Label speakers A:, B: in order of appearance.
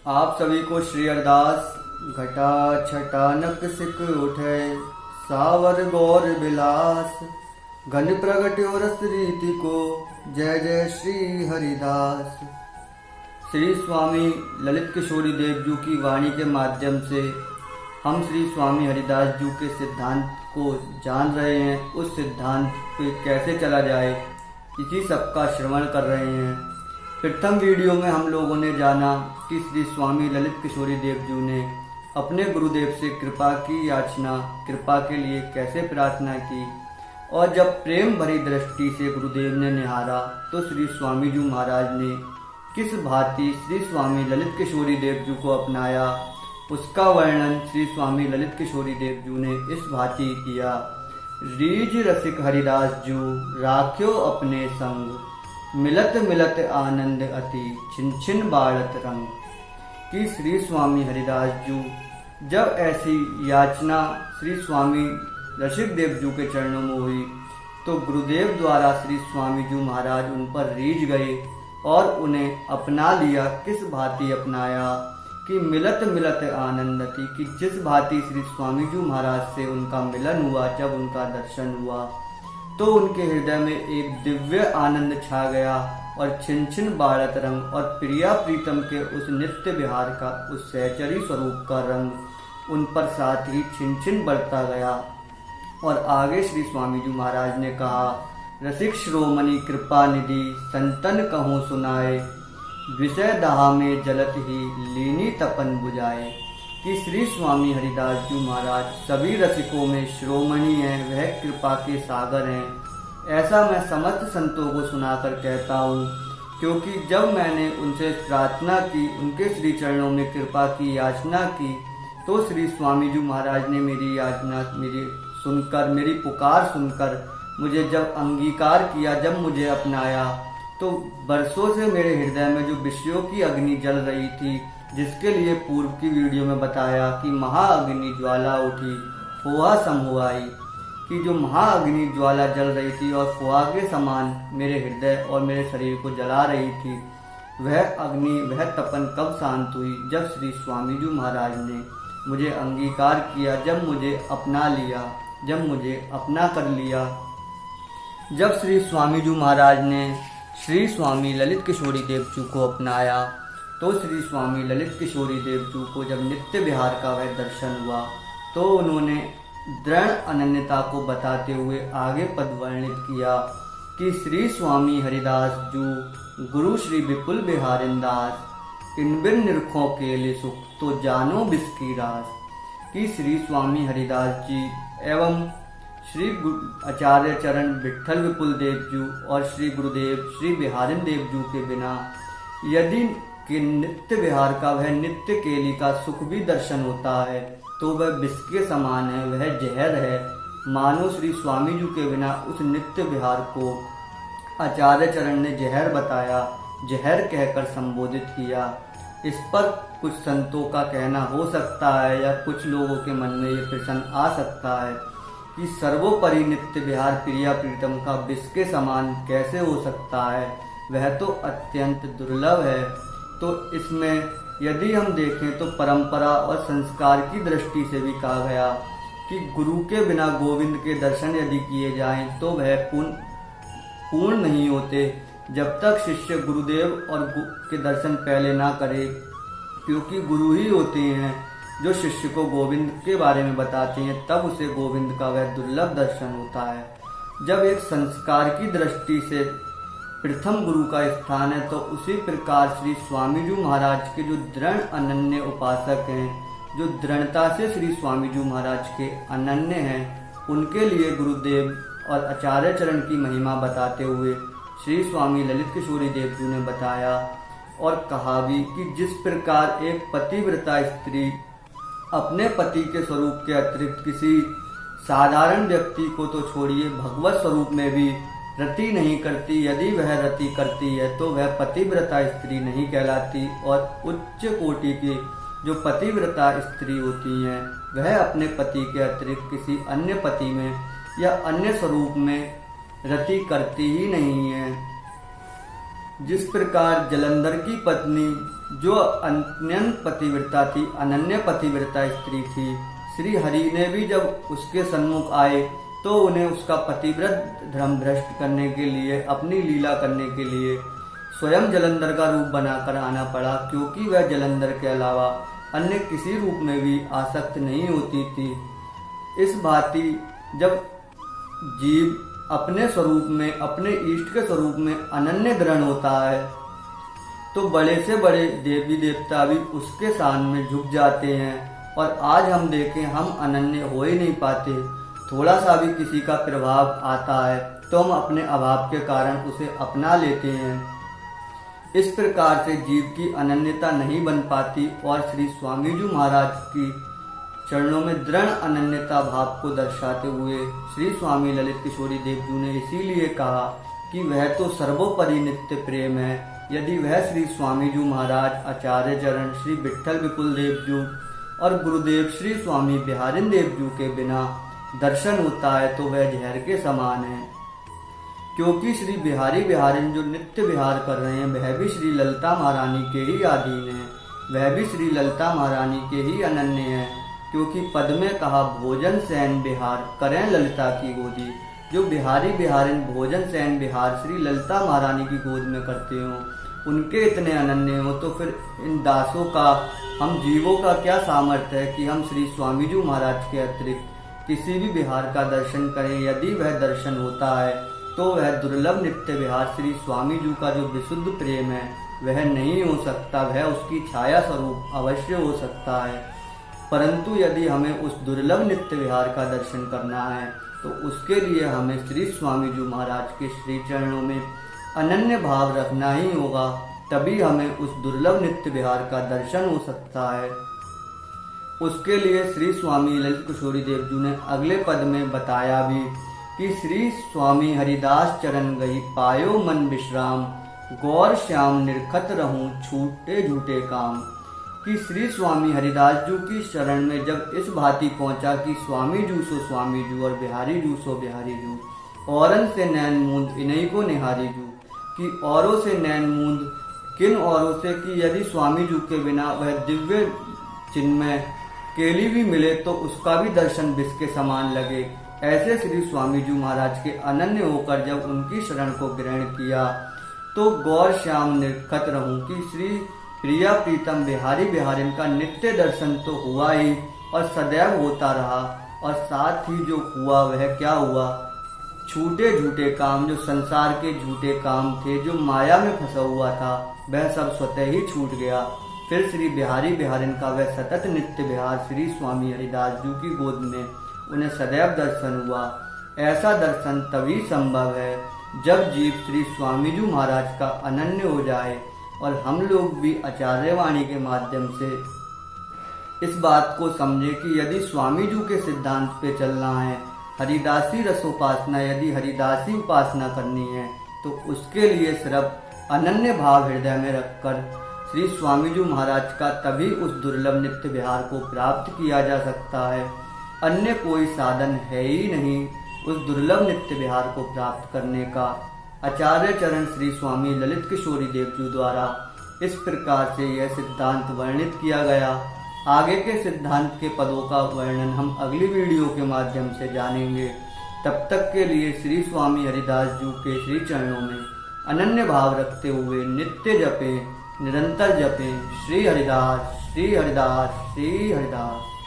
A: आप सभी को श्री अरदास। घटा छटानक सिक उठे, सावर गौर बिलास। घन प्रगट्यो रस रीति को, जय जय श्री हरिदास। श्री स्वामी ललित किशोरी देव जी की वाणी के माध्यम से हम श्री स्वामी हरिदास जी के सिद्धांत को जान रहे हैं। उस सिद्धांत पे कैसे चला जाए, इसी सब का श्रवण कर रहे हैं। प्रथम वीडियो में हम लोगों ने जाना कि श्री स्वामी ललित किशोरी देव जी ने अपने गुरुदेव से कृपा की याचना, कृपा के लिए कैसे प्रार्थना की, और जब प्रेम भरी दृष्टि से गुरुदेव ने निहारा तो श्री स्वामी जी महाराज ने किस भांति श्री स्वामी ललित किशोरी देव जी को अपनाया, उसका वर्णन श्री स्वामी ललित किशोरी देव जी ने इस भांति किया। रीज रसिक हरिदास जू, राख्यो अपने संग। मिलत मिलत आनंद अति, छिन छिन बाढ़त रंग। कि श्री स्वामी हरिदास जी जब ऐसी याचना श्री स्वामी रसिक देव जी के चरणों में हुई तो गुरुदेव द्वारा श्री स्वामी जी महाराज उन पर रीझ गए और उन्हें अपना लिया। किस भांति अपनाया कि मिलत मिलत आनंदति, कि जिस भांति श्री स्वामी जी महाराज से उनका मिलन हुआ, जब उनका दर्शन हुआ तो उनके हृदय में एक दिव्य आनंद छा गया और छिन छिन बाढ़त रंग, और प्रिया प्रीतम के उस नित्य विहार का, उस सहचरी स्वरूप का रंग उन पर साथ ही छिन छिन बढ़ता गया। और आगे श्री स्वामी जी महाराज ने कहा, रसिक श्रोमणि कृपा निधि, संतन कहूँ सुनाए। विषय दाह में जलत ही, लीनी तपन बुझाए। कि श्री स्वामी हरिदास जी महाराज सभी रसिकों में श्रोमणि हैं, वह कृपा के सागर हैं। ऐसा मैं समस्त संतों को सुनाकर कहता हूँ, क्योंकि जब मैंने उनसे प्रार्थना की, उनके श्री चरणों में कृपा की याचना की, तो श्री स्वामी जी महाराज ने मेरी याचना सुनकर, मेरी पुकार सुनकर मुझे जब अंगीकार किया, जब मुझे अपनाया, तो बरसों से मेरे हृदय में जो विषयों की अग्नि जल रही थी, जिसके लिए पूर्व की वीडियो में बताया कि महाअग्नि ज्वाला उठी, फोहा सम हुआई। कि जो महाअग्नि ज्वाला जल रही थी और फोहा के समान मेरे हृदय और मेरे शरीर को जला रही थी, वह अग्नि, वह तपन कब शांत हुई, जब श्री स्वामी जी महाराज ने मुझे अंगीकार किया, जब मुझे अपना लिया, जब मुझे अपना कर लिया। जब श्री स्वामी जी महाराज ने श्री स्वामी ललित किशोरी देव जी को अपनाया तो श्री स्वामी ललित किशोरी देव जी को जब नित्य विहार का वह दर्शन हुआ तो उन्होंने दृढ़ अनन्यता को बताते हुए आगे पद वर्णित किया कि श्री स्वामी हरिदास जी गुरु श्री विपुल बिहारिंदास, इन बिन निरखों के लिए सुख तो जानो बिस्की रास। कि श्री स्वामी हरिदास जी एवं श्री आचार्य चरण विठल विपुल देव जी और श्री गुरुदेव श्री बिहारिन देव जी के बिना यदि कि नित्य विहार का, वह नित्य केली का सुख भी दर्शन होता है तो वह विष के समान है, वह जहर है। मानो श्री स्वामी जी के बिना उस नित्य विहार को आचार्य चरण ने जहर बताया, जहर कहकर संबोधित किया। इस पर कुछ संतों का कहना हो सकता है या कुछ लोगों के मन में ये प्रश्न आ सकता है कि सर्वोपरि नित्य विहार प्रिया प्रीतम का विष के समान कैसे हो सकता है, वह तो अत्यंत दुर्लभ है। तो इसमें यदि हम देखें तो परंपरा और संस्कार की दृष्टि से भी कहा गया कि गुरु के बिना गोविंद के दर्शन यदि किए जाएं तो वह पूर्ण नहीं होते, जब तक शिष्य गुरुदेव और के दर्शन पहले ना करे, क्योंकि गुरु ही होते हैं जो शिष्य को गोविंद के बारे में बताते हैं, तब उसे गोविंद का वह दुर्लभ दर्शन होता है। जब एक संस्कार की दृष्टि से प्रथम गुरु का स्थान है तो उसी प्रकार श्री स्वामी जी महाराज के जो दृढ़ अनन्य उपासक हैं, जो दृढ़ता से श्री स्वामी जी महाराज के अनन्य हैं, उनके लिए गुरुदेव और आचार्य चरण की महिमा बताते हुए श्री स्वामी ललित किशोरी देव जी ने बताया और कहा भी कि जिस प्रकार एक पतिव्रता स्त्री अपने पति के स्वरूप के अतिरिक्त किसी साधारण व्यक्ति को तो छोड़िए, भगवत स्वरूप में भी रति नहीं करती, यदि वह रति करती है तो वह पतिव्रता स्त्री नहीं कहलाती। और उच्च कोटि की जो पतिव्रता स्त्री होती हैं, वह अपने पति के अतिरिक्त किसी अन्य पति में या अन्य स्वरूप में रति करती ही नहीं है। जिस प्रकार जलंधर की पत्नी जो अत्यंत पतिव्रता थी, अनन्य पतिव्रता स्त्री थी, श्री हरि ने भी जब उसके सन्मुख आए तो उन्हें उसका पतिव्रत धर्म भ्रष्ट करने के लिए, अपनी लीला करने के लिए स्वयं जलंधर का रूप बनाकर आना पड़ा, क्योंकि वह जलंधर के अलावा अन्य किसी रूप में भी आसक्त नहीं होती थी। इस भांति जब जीव अपने स्वरूप में, अपने इष्ट के स्वरूप में अनन्य ग्रहण होता है तो बड़े से बड़े देवी देवता भी उसके सामने झुक जाते हैं। और आज हम देखें, हम अनन्य हो ही नहीं पाते। थोड़ा सा भी किसी का प्रभाव आता है तो हम अपने अभाव के कारण उसे अपना लेते हैं। इस प्रकार से जीव की अनन्यता नहीं बन पाती और श्री स्वामी जी महाराज की चरणों में दृढ़ अनन्यता भाव को दर्शाते हुए श्री स्वामी ललित किशोरी देव जी ने इसीलिए कहा कि वह तो सर्वोपरि नित्य प्रेम है। यदि वह श्री स्वामी जी महाराज, आचार्य चरण श्री विठ्ठल विपुल देव जी और गुरुदेव श्री स्वामी बिहारिन देव जी के बिना दर्शन होता है तो वह जहर के समान है। क्योंकि श्री बिहारी बिहारिन जो नित्य विहार कर रहे हैं वह भी श्री ललिता महारानी के ही अधीन है, वह भी श्री ललिता महारानी के ही अनन्य है। क्योंकि पद में कहा भोजन सैन बिहार करें ललिता की गोदी। जो बिहारी बिहारिन भोजन सैन बिहार श्री ललिता महारानी की गोद में करते हो, उनके इतने अनन्य हो, तो फिर इन दासों का, हम जीवों का क्या सामर्थ्य है कि हम श्री स्वामी जी महाराज के अतिरिक्त किसी भी विहार का दर्शन करें। यदि वह दर्शन होता है तो वह दुर्लभ नित्य विहार श्री स्वामी जी का जो विशुद्ध प्रेम है वह नहीं हो सकता। वह उसकी छाया स्वरूप अवश्य हो सकता है, परंतु यदि हमें उस दुर्लभ नित्य विहार का दर्शन करना है तो उसके लिए हमें श्री स्वामी जी महाराज के श्री चरणों में अनन्य भाव रखना ही होगा। तभी हमें उस दुर्लभ नित्य विहार का दर्शन हो सकता है। उसके लिए श्री स्वामी ललित किशोरी देव जी ने अगले पद में बताया भी कि श्री स्वामी हरिदास चरण गई पायो मन विश्राम, गौर श्याम निरखत रहूं छूटे झूठे काम। कि श्री स्वामी हरिदास जी की शरण में जब इस भांति पहुंचा कि स्वामी जू सो स्वामी जू और बिहारी जू सो बिहारी जू, औरन से नैन मूंद इन्हीं को निहारी जू। कि औरों से नैन मूंद किन औरों से, कि यदि स्वामी जू के बिना वह दिव्य चिन्मय केली भी मिले तो उसका भी दर्शन विष के समान लगे। ऐसे श्री स्वामी जी महाराज के अनन्य होकर जब उनकी शरण को ग्रहण किया तो गौर श्याम निरखत रहूं कि श्री प्रिया प्रीतम बिहारी बिहारिन का नित्य दर्शन तो हुआ ही और सदैव होता रहा। और साथ ही जो हुआ वह क्या हुआ, छूटे झूठे काम, जो संसार के झूठे काम थे, जो माया में फंसा हुआ था, वह सब स्वतः ही छूट गया। फिर श्री बिहारी बिहारिन का वह सतत नित्य विहार श्री स्वामी हरिदास जी की गोद में उन्हें सदैव दर्शन हुआ। ऐसा दर्शन तभी संभव है जब जीव श्री स्वामी जी महाराज का अनन्य हो जाए। और हम लोग भी आचार्य वाणी के माध्यम से इस बात को समझे कि यदि स्वामी जी के सिद्धांत पे चलना है, हरिदासी रसोपासना, यदि हरिदासी उपासना करनी है तो उसके लिए सिर्फ अनन्य भाव हृदय में रखकर श्री स्वामी जी महाराज का तभी उस दुर्लभ नित्य विहार को प्राप्त किया जा सकता है। अन्य कोई साधन है ही नहीं उस दुर्लभ नित्य विहार को प्राप्त करने का। आचार्य चरण श्री स्वामी ललित किशोरी देव जी द्वारा इस प्रकार से यह सिद्धांत वर्णित किया गया। आगे के सिद्धांत के पदों का वर्णन हम अगली वीडियो के माध्यम से जानेंगे। तब तक के लिए श्री स्वामी हरिदास जी के श्री चरणों में अनन्य भाव रखते हुए नित्य जपें, निरंतर जपें श्री हरिदास श्री हरिदास श्री हरिदास।